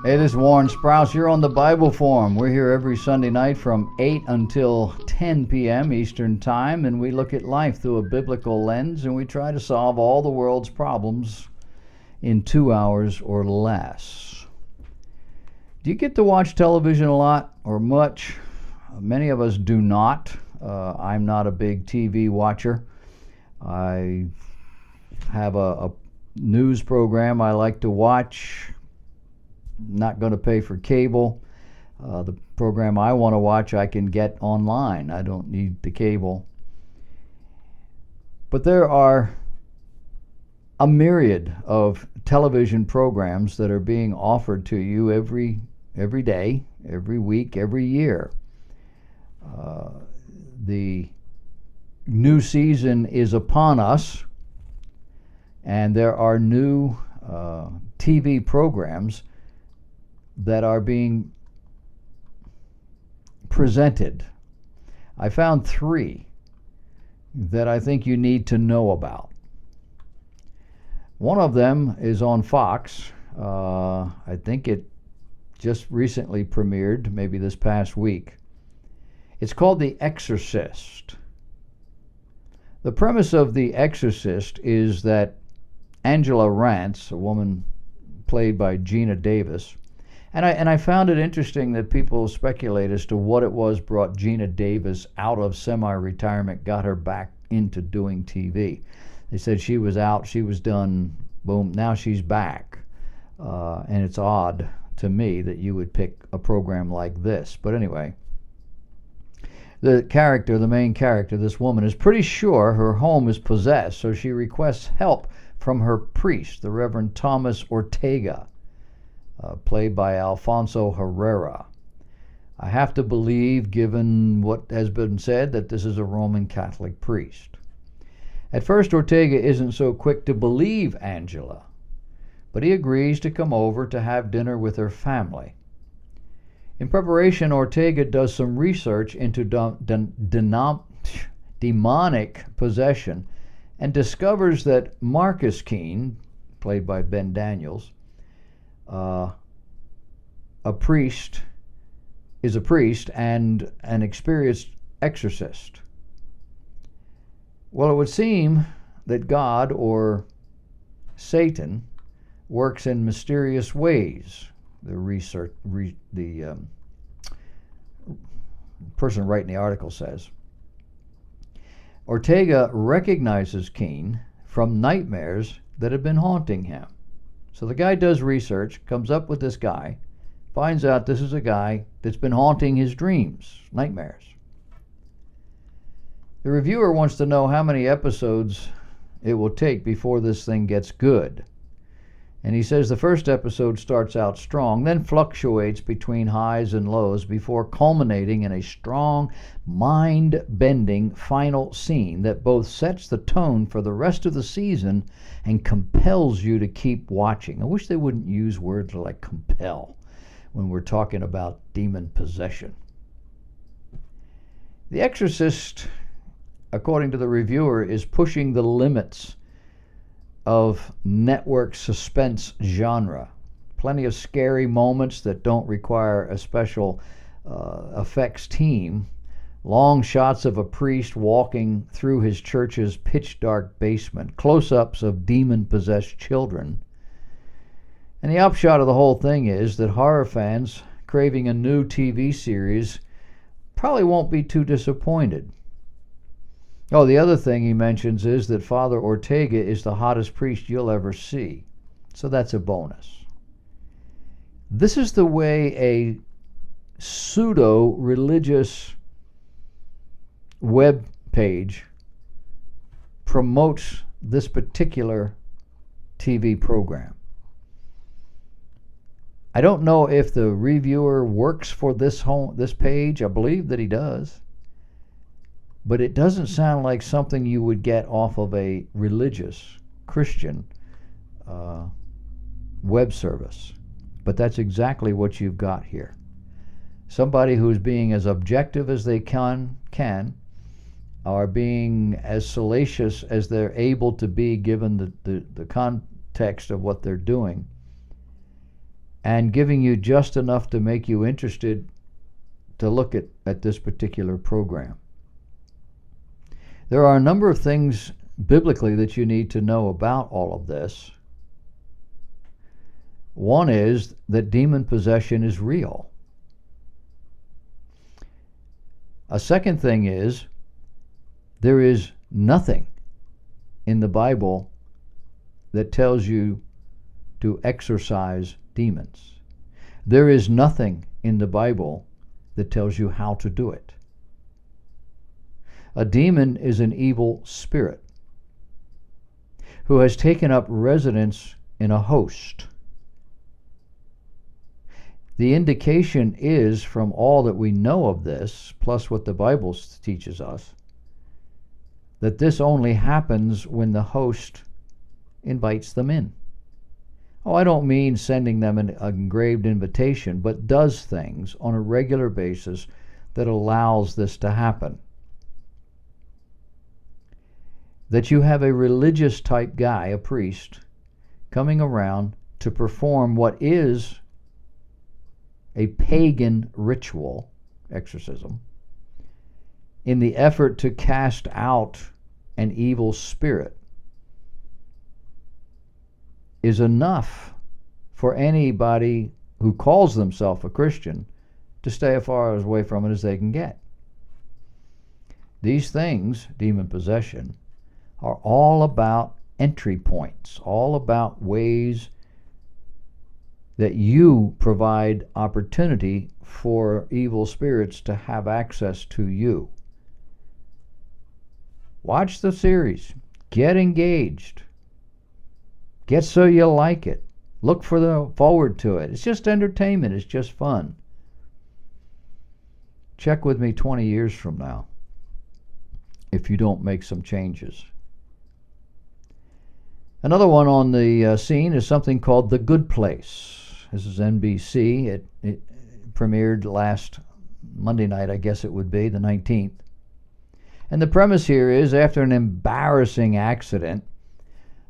It is Warren Sprouse. You're on the Bible Forum. We're here every Sunday night from 8 until 10 p.m. Eastern Time, and we look at life through a biblical lens, and we try to solve all the world's problems in 2 hours or less. Do you get to watch television a lot or much? Many of us do not. I'm not a big TV watcher. I have a news program I like to watch. Not going to pay for cable. The program I want to watch I can get online. I don't need the cable. But there are a myriad of television programs that are being offered to you every day, every week, every year. The new season is upon us, and there are new TV programs that are being presented. I found 3 that I think you need to know about. One of them is on Fox. I think it just recently premiered, maybe this past week. It's called The Exorcist. The premise of The Exorcist is that Angela Rance, a woman played by Gina Davis, and I found it interesting that people speculate as to what it was brought Gina Davis out of semi-retirement, got her back into doing TV. They said she was out, she was done, boom, now she's back. And it's odd to me that you would pick a program like this. But anyway, the main character, this woman, is pretty sure her home is possessed, so she requests help from her priest, the Reverend Thomas Ortega, played by Alfonso Herrera. I have to believe, given what has been said, that this is a Roman Catholic priest. At first, Ortega isn't so quick to believe Angela, but he agrees to come over to have dinner with her family. In preparation, Ortega does some research into demonic possession and discovers that Marcus Keene, played by Ben Daniels, is a priest and an experienced exorcist. Well, it would seem that God, or Satan, works in mysterious ways. The person writing the article says. Ortega recognizes Keene from nightmares that have been haunting him. So the guy does research, comes up with this guy, finds out this is a guy that's been haunting his dreams, nightmares. The reviewer wants to know how many episodes it will take before this thing gets good. And he says the first episode starts out strong, then fluctuates between highs and lows before culminating in a strong, mind-bending final scene that both sets the tone for the rest of the season and compels you to keep watching. I wish they wouldn't use words like compel when we're talking about demon possession. The Exorcist, according to the reviewer, is pushing the limits of network suspense genre. Plenty of scary moments that don't require a special effects team. Long shots of a priest walking through his church's pitch dark basement. Close-ups of demon-possessed children. And the upshot of the whole thing is that horror fans craving a new TV series probably won't be too disappointed. Oh, the other thing he mentions is that Father Ortega is the hottest priest you'll ever see. So that's a bonus. This is the way a pseudo-religious web page promotes this particular TV program. I don't know if the reviewer works for this page. I believe that he does. But it doesn't sound like something you would get off of a religious Christian web service. But that's exactly what you've got here. Somebody who's being as objective as they can, are being as salacious as they're able to be given the context of what they're doing. and giving you just enough to make you interested to look at this particular program. There are a number of things biblically that you need to know about all of this. One is that demon possession is real. A second thing is there is nothing in the Bible that tells you to exorcise demons. There is nothing in the Bible that tells you how to do it. A demon is an evil spirit who has taken up residence in a host. The indication is, from all that we know of this, plus what the Bible teaches us, that this only happens when the host invites them in. Oh, I don't mean sending them an engraved invitation, but does things on a regular basis that allows this to happen. That you have a religious type guy, a priest, coming around to perform what is a pagan ritual, exorcism, in the effort to cast out an evil spirit, is enough for anybody who calls themselves a Christian to stay as far away from it as they can get. These things, demon possession, are all about entry points, all about ways that you provide opportunity for evil spirits to have access to you. Watch the series. Get engaged. Get so you like it. Look forward to it. It's just entertainment. It's just fun. Check with me 20 years from now if you don't make some changes. Another one on the scene is something called The Good Place. This is NBC. It premiered last Monday night, I guess it would be, the 19th. And the premise here is, after an embarrassing accident,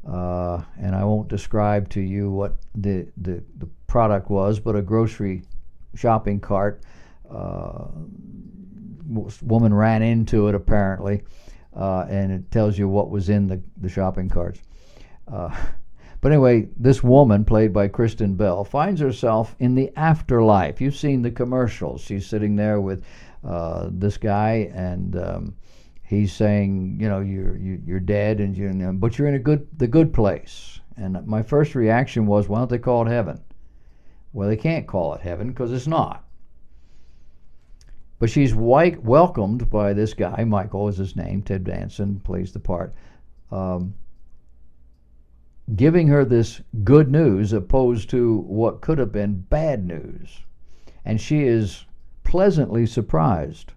and I won't describe to you what the product was, but a grocery shopping cart, woman ran into it apparently, and it tells you what was in the shopping carts. But anyway, this woman, played by Kristen Bell, finds herself in the afterlife. You've seen the commercials. She's sitting there with this guy, and he's saying, you know, you're dead, and but you're in the good place. And my first reaction was, why don't they call it heaven? Well, they can't call it heaven because it's not. But she's welcomed by this guy. Michael is his name. Ted Danson plays the part. Giving her this good news opposed to what could have been bad news. And she is pleasantly surprised.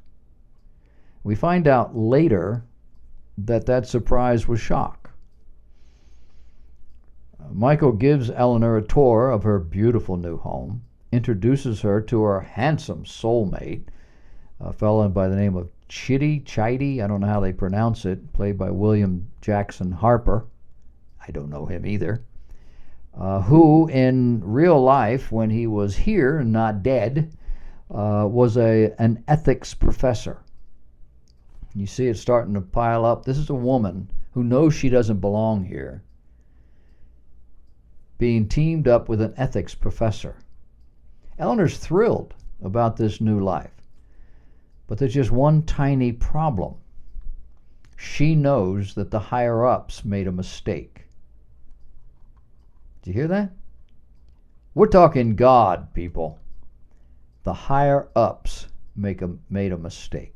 We find out later that surprise was shock. Michael gives Eleanor a tour of her beautiful new home, introduces her to her handsome soulmate, a fellow by the name of Chitty, I don't know how they pronounce it, played by William Jackson Harper. I don't know him either. Who in real life, when he was here and not dead, was an ethics professor. You see it starting to pile up. This is a woman who knows she doesn't belong here, being teamed up with an ethics professor. Eleanor's thrilled about this new life, but there's just one tiny problem. She knows that the higher-ups made a mistake. Did you hear that? We're talking God, people. The higher-ups made a mistake.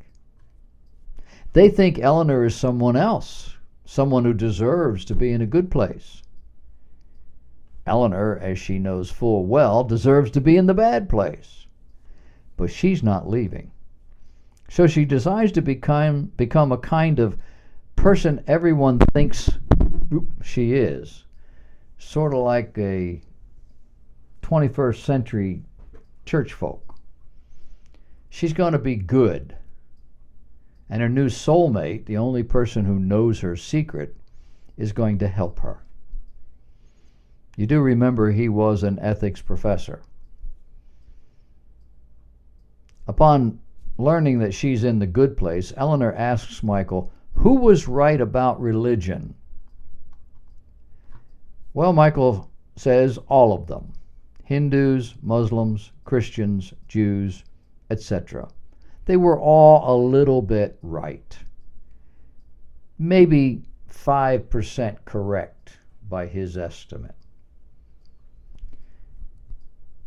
They think Eleanor is someone else, someone who deserves to be in a good place. Eleanor, as she knows full well, deserves to be in the bad place. But she's not leaving. So she decides to become a kind of person everyone thinks she is. Sort of like a 21st century church folk. She's going to be good. And her new soulmate, the only person who knows her secret, is going to help her. You do remember he was an ethics professor. Upon learning that she's in the good place, Eleanor asks Michael, who was right about religion? Well, Michael says all of them. Hindus, Muslims, Christians, Jews, etc. They were all a little bit right. Maybe 5% correct by his estimate.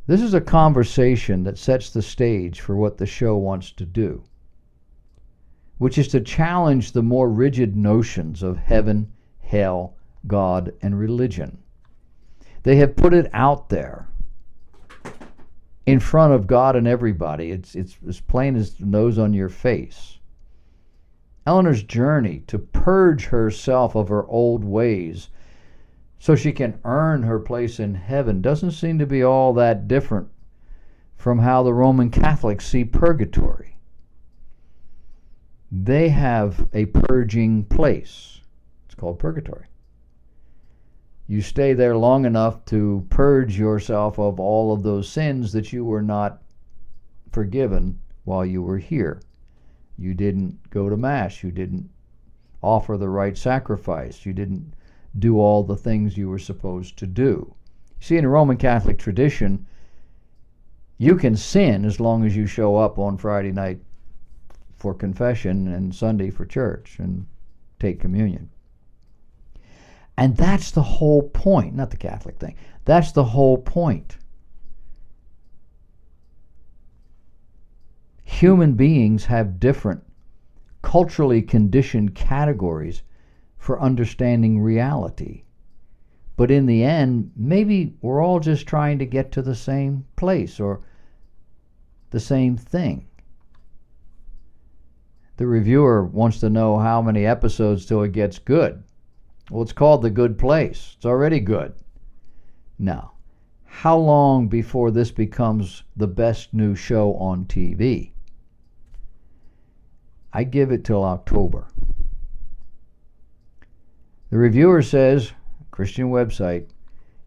This is a conversation that sets the stage for what the show wants to do, which is to challenge the more rigid notions of heaven, hell, God, and religion. They have put it out there in front of God and everybody. It's as plain as the nose on your face. Eleanor's journey to purge herself of her old ways so she can earn her place in heaven doesn't seem to be all that different from how the Roman Catholics see purgatory. They have a purging place. It's called purgatory. You stay there long enough to purge yourself of all of those sins that you were not forgiven while you were here. You didn't go to Mass. You didn't offer the right sacrifice. You didn't do all the things you were supposed to do. See, in a Roman Catholic tradition, you can sin as long as you show up on Friday night for confession and Sunday for church and take communion. And that's the whole point, not the Catholic thing. That's the whole point. Human beings have different culturally conditioned categories for understanding reality. But in the end, maybe we're all just trying to get to the same place or the same thing. The reviewer wants to know how many episodes till it gets good. Well, it's called The Good Place. It's already good. Now, how long before this becomes the best new show on TV? I give it till October. The reviewer says, Christian website,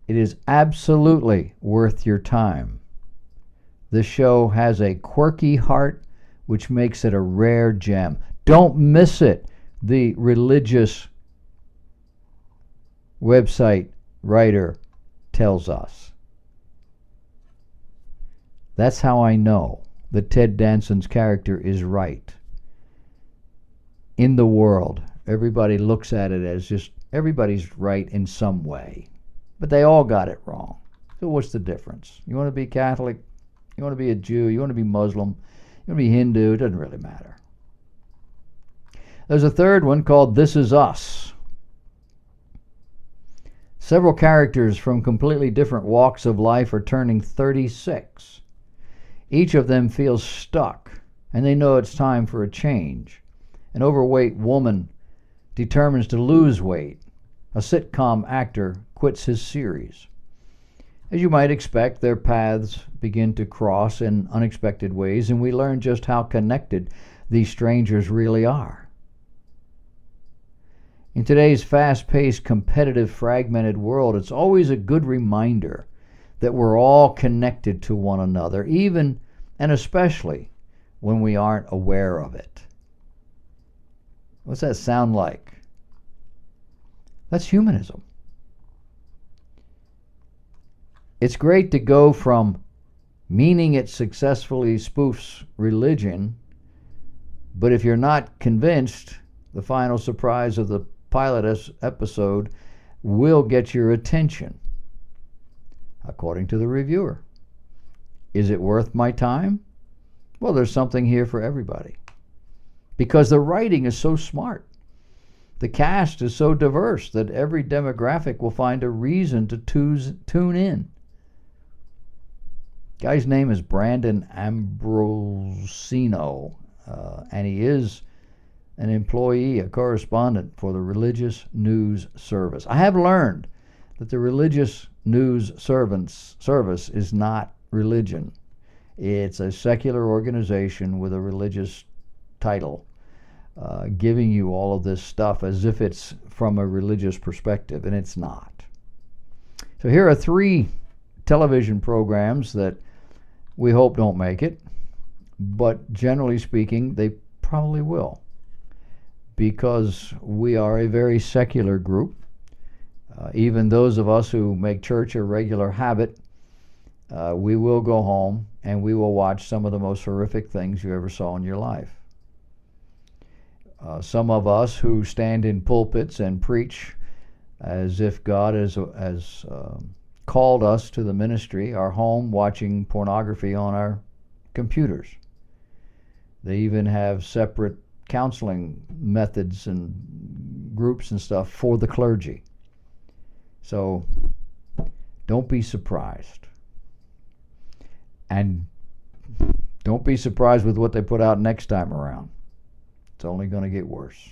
it is absolutely worth your time. This show has a quirky heart, which makes it a rare gem. Don't miss it, the religious website writer tells us. That's how I know that Ted Danson's character is right. In the world, everybody looks at it as just everybody's right in some way, but they all got it wrong. So what's the difference? You want to be Catholic? You want to be a Jew? You want to be Muslim? You want to be Hindu? It doesn't really matter. There's a third one called This Is Us. Several characters from completely different walks of life are turning 36. Each of them feels stuck, and they know it's time for a change. An overweight woman determines to lose weight. A sitcom actor quits his series. As you might expect, their paths begin to cross in unexpected ways, and we learn just how connected these strangers really are. In today's fast-paced, competitive, fragmented world, it's always a good reminder that we're all connected to one another, even and especially when we aren't aware of it. What's that sound like? That's humanism. It's great to go from meaning it successfully spoofs religion, but if you're not convinced, the final surprise of the pilot episode will get your attention, according to the reviewer. Is it worth my time? Well, there's something here for everybody, because the writing is so smart. The cast is so diverse that every demographic will find a reason to tune in. Guy's name is Brandon Ambrosino, and he is an employee, a correspondent for the Religious News Service. I have learned that the Religious News Service is not religion. It's a secular organization with a religious title, giving you all of this stuff as if it's from a religious perspective, and it's not. So here are 3 television programs that we hope don't make it, but generally speaking, they probably will, because we are a very secular group. Even those of us who make church a regular habit, we will go home and we will watch some of the most horrific things you ever saw in your life. Some of us who stand in pulpits and preach as if God has called us to the ministry are home watching pornography on our computers. They even have separate counseling methods and groups and stuff for the clergy. So don't be surprised. And don't be surprised with what they put out next time around. It's only going to get worse.